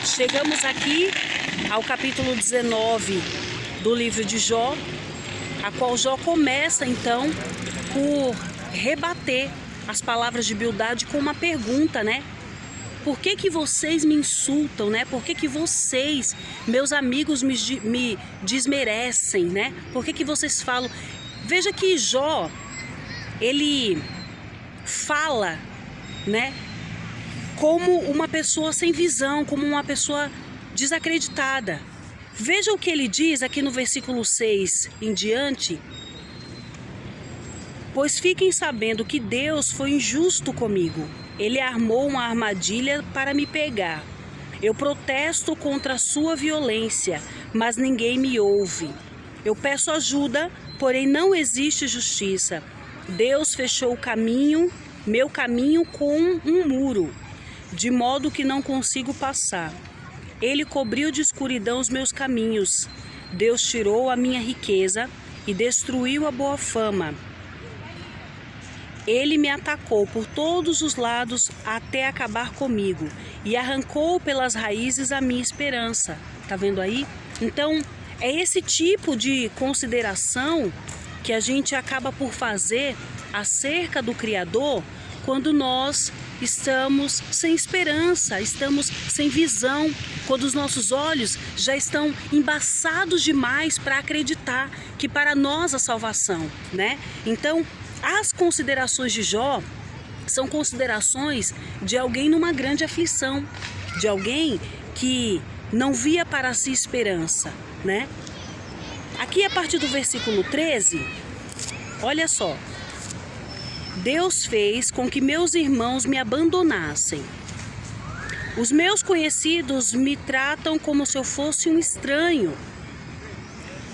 Chegamos aqui ao capítulo 19 do livro de Jó, a qual Jó começa então por rebater as palavras de Bildade com uma pergunta, né? Por que vocês me insultam, né? Por que vocês, meus amigos, me desmerecem, né? Por que vocês falam... Veja que Jó, ele fala, né? Como uma pessoa sem visão, como uma pessoa desacreditada. Veja o que ele diz aqui no versículo 6 em diante. Pois fiquem sabendo que Deus foi injusto comigo. Ele armou uma armadilha para me pegar. Eu protesto contra a sua violência, mas ninguém me ouve. Eu peço ajuda, porém não existe justiça. Deus fechou o caminho, meu caminho com um muro, de modo que não consigo passar. Ele cobriu de escuridão os meus caminhos. Deus tirou a minha riqueza e destruiu a boa fama. Ele me atacou por todos os lados até acabar comigo e arrancou pelas raízes a minha esperança. Tá vendo aí? Então, é esse tipo de consideração que a gente acaba por fazer acerca do Criador quando nós estamos sem esperança, estamos sem visão, quando os nossos olhos já estão embaçados demais para acreditar que para nós a salvação, né? Então, as considerações de Jó são considerações de alguém numa grande aflição, de alguém que não via para si esperança, né? Aqui a partir do versículo 13, olha só. Deus fez com que meus irmãos me abandonassem. Os meus conhecidos me tratam como se eu fosse um estranho.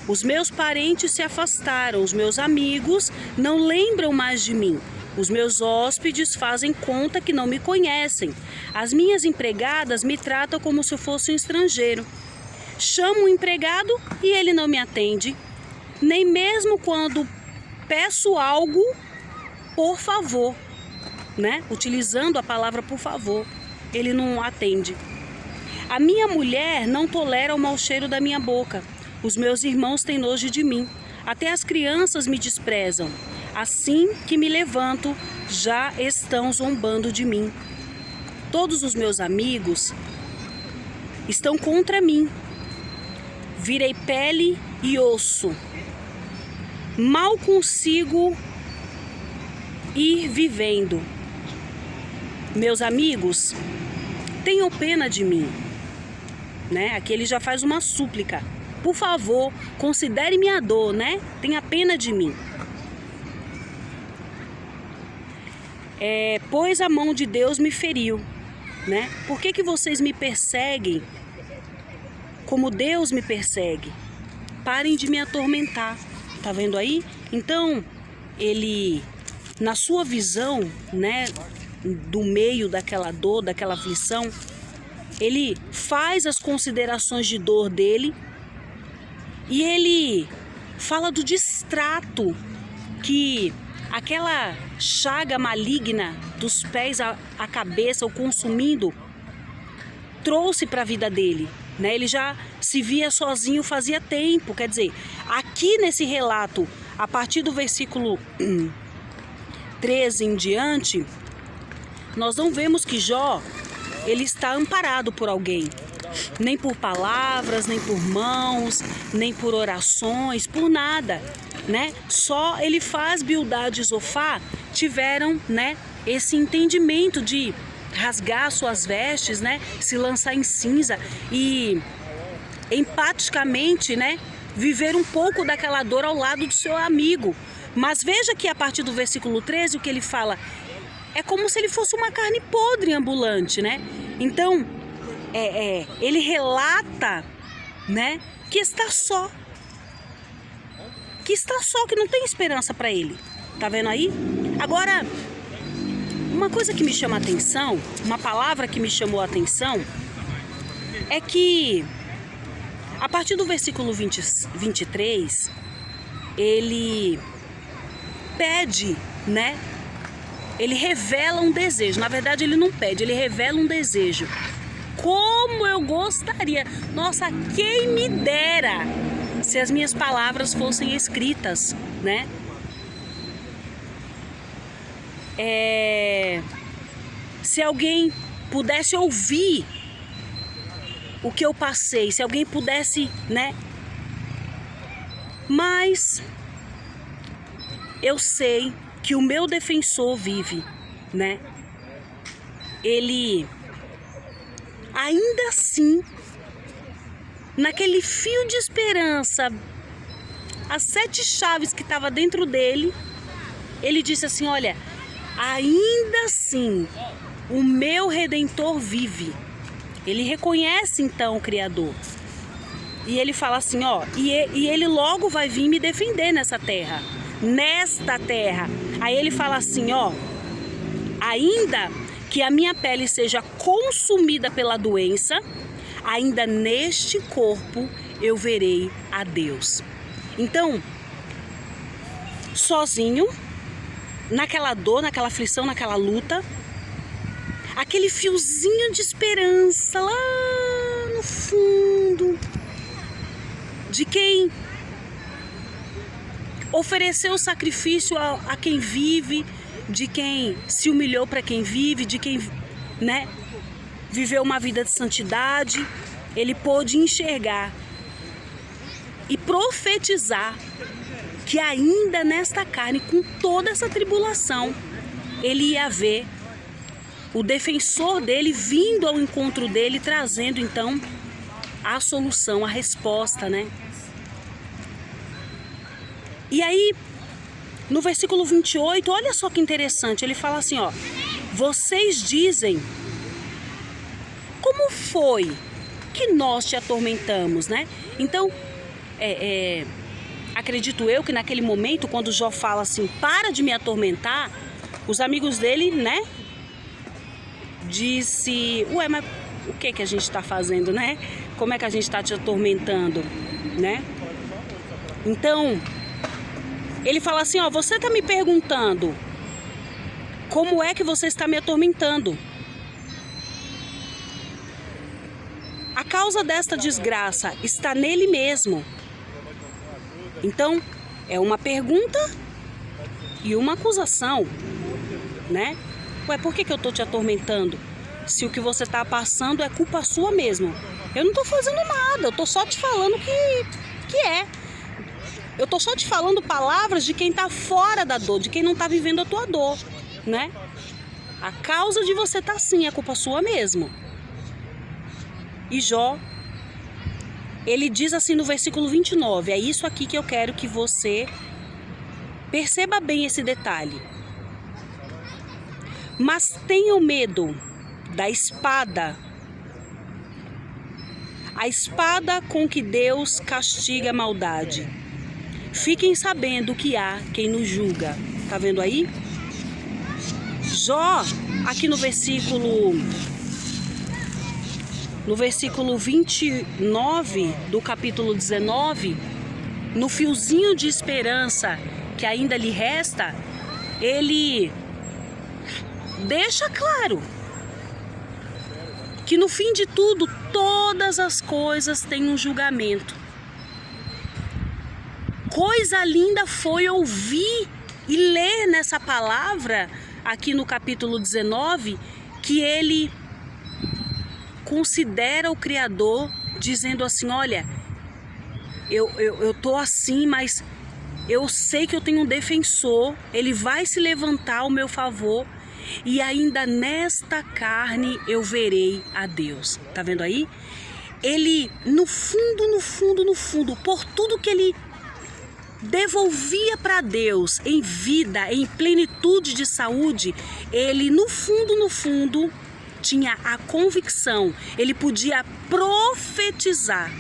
Os meus parentes se afastaram, os meus amigos não lembram mais de mim. Os meus hóspedes fazem conta que não me conhecem. As minhas empregadas me tratam como se eu fosse um estrangeiro. Chamo um empregado e ele não me atende. Nem mesmo quando peço algo, por favor, né? Utilizando a palavra por favor, ele não atende. A minha mulher não tolera o mau cheiro da minha boca. Os meus irmãos têm nojo de mim. Até as crianças me desprezam. Assim que me levanto, já estão zombando de mim. Todos os meus amigos estão contra mim. Virei pele e osso. Mal consigo ir vivendo. Meus amigos, tenham pena de mim, né? Aqui ele já faz uma súplica. Por favor, considere minha dor, né? Tenha pena de mim. Pois a mão de Deus me feriu, né? Por que vocês me perseguem como Deus me persegue? Parem de me atormentar. Tá vendo aí? Então, ele, na sua visão, né, do meio daquela dor, daquela aflição, ele faz as considerações de dor dele e ele fala do distrato que aquela chaga maligna dos pés à cabeça, o consumindo, trouxe para a vida dele, né? Ele já se via sozinho fazia tempo. Quer dizer, aqui nesse relato, a partir do versículo 13 em diante, nós não vemos que Jó, ele está amparado por alguém. Nem por palavras, nem por mãos, nem por orações, por nada, né? Só Elifaz, Bildade e Zofar tiveram, né, esse entendimento de rasgar suas vestes, né, se lançar em cinza e empaticamente, né, viver um pouco daquela dor ao lado do seu amigo. Mas veja que a partir do versículo 13 o que ele fala é como se ele fosse uma carne podre ambulante, né? Então, ele relata, né, que está só, que não tem esperança para ele. Tá vendo aí? Agora, uma coisa que me chama a atenção, uma palavra que me chamou a atenção, é que a partir do versículo 23, ele pede, né? Ele revela um desejo. Na verdade, ele não pede, ele revela um desejo. como eu gostaria. Nossa, quem me dera se as minhas palavras fossem escritas, né? Se alguém pudesse ouvir o que eu passei, se alguém pudesse, né? Mas eu sei que o meu defensor vive, né? Ele, ainda assim, naquele fio de esperança, as 7 chaves que estavam dentro dele, ele disse assim, olha, ainda assim, o meu Redentor vive. Ele reconhece então o Criador. E ele fala assim, ó, e ele logo vai vir me defender nessa terra. Nesta terra. Aí ele fala assim, ó, ainda que a minha pele seja consumida pela doença, ainda neste corpo eu verei a Deus. Então, sozinho, naquela dor, naquela aflição, naquela luta, aquele fiozinho de esperança lá no fundo, de quem ofereceu o sacrifício a quem vive, de quem se humilhou para quem vive, de quem, né, viveu uma vida de santidade. Ele pôde enxergar e profetizar que ainda nesta carne, com toda essa tribulação, ele ia ver o defensor dele vindo ao encontro dele, trazendo então a solução, a resposta, né? E aí, no versículo 28, olha só que interessante, ele fala assim, ó, vocês dizem, como foi que nós te atormentamos, né? Então, acredito eu que naquele momento, quando Jó fala assim, para de me atormentar, os amigos dele, né, disse, ué, mas o que a gente está fazendo, né? Como é que a gente está te atormentando, né? Então, ele fala assim, ó, você está me perguntando como é que você está me atormentando. A causa desta desgraça está nele mesmo. Então, é uma pergunta e uma acusação, né? Ué, por que eu estou te atormentando? Se o que você está passando é culpa sua mesmo. Eu não estou fazendo nada, eu estou só te falando que é. Eu estou só te falando palavras de quem está fora da dor, de quem não está vivendo a tua dor, né? A causa de você estar assim é culpa sua mesmo. E Jó, ele diz assim no versículo 29, é isso aqui que eu quero que você perceba bem esse detalhe. Mas tenham medo da espada, a espada com que Deus castiga a maldade. Fiquem sabendo que há quem nos julga. Tá vendo aí? Jó, aqui no versículo 29 do capítulo 19, no fiozinho de esperança que ainda lhe resta, ele deixa claro que no fim de tudo, todas as coisas têm um julgamento. Coisa linda foi ouvir e ler nessa palavra, aqui no capítulo 19, que ele considera o Criador, dizendo assim, olha, eu tô assim, mas eu sei que eu tenho um defensor, ele vai se levantar ao meu favor, e ainda nesta carne eu verei a Deus. Tá vendo aí? Ele, no fundo, por tudo que ele devolvia para Deus em vida, em plenitude de saúde, ele no fundo tinha a convicção, ele podia profetizar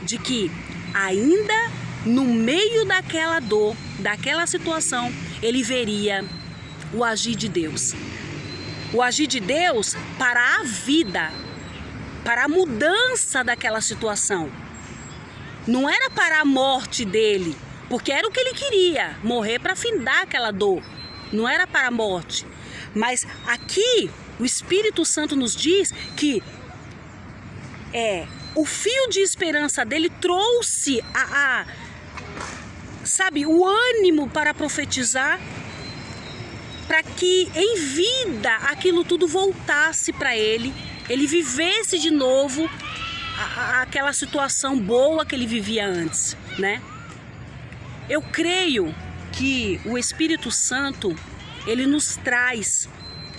de que ainda no meio daquela dor, daquela situação, ele veria o agir de Deus. O agir de Deus para a vida, para a mudança daquela situação. Não era para a morte dele, porque era o que ele queria, morrer para findar aquela dor. Não era para a morte. Mas aqui o Espírito Santo nos diz que o fio de esperança dele trouxe sabe, o ânimo para profetizar, para que em vida aquilo tudo voltasse para ele vivesse de novo aquela situação boa que ele vivia antes, né? Eu creio que o Espírito Santo, ele nos traz,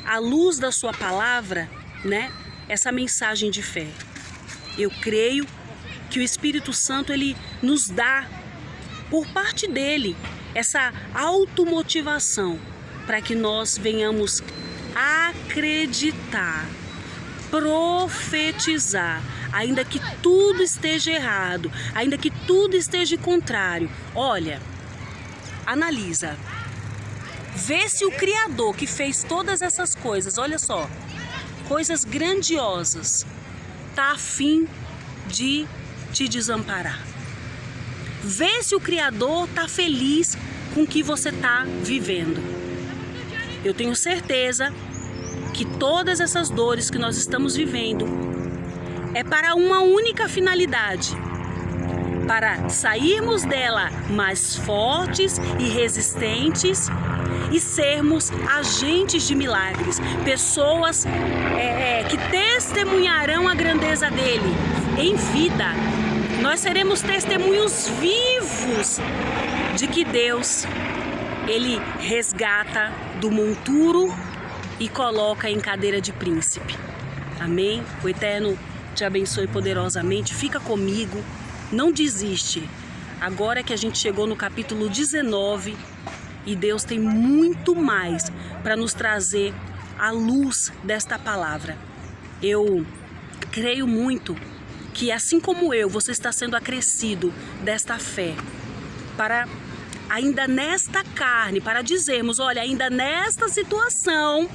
à luz da sua palavra, né, essa mensagem de fé. Eu creio que o Espírito Santo, ele nos dá, por parte dele, essa automotivação para que nós venhamos acreditar, profetizar, ainda que tudo esteja errado, ainda que tudo esteja contrário. Olha, analisa, vê se o Criador que fez todas essas coisas, olha só, coisas grandiosas, está a fim de te desamparar. Vê se o Criador está feliz com o que você está vivendo. Eu tenho certeza que todas essas dores que nós estamos vivendo é para uma única finalidade, para sairmos dela mais fortes e resistentes e sermos agentes de milagres, pessoas que testemunharão a grandeza dele em vida. Nós seremos testemunhos vivos de que Deus, ele resgata do monturo e coloca em cadeira de príncipe. Amém? O Eterno te abençoe poderosamente. Fica comigo, não desiste. Agora que a gente chegou no capítulo 19 e Deus tem muito mais para nos trazer à luz desta palavra. Eu creio muito que, assim como eu, você está sendo acrescido desta fé para ainda nesta carne, para dizermos, olha, ainda nesta situação,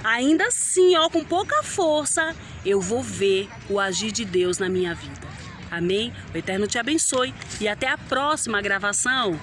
ainda assim, ó, com pouca força, eu vou ver o agir de Deus na minha vida. Amém? O Eterno te abençoe e até a próxima gravação.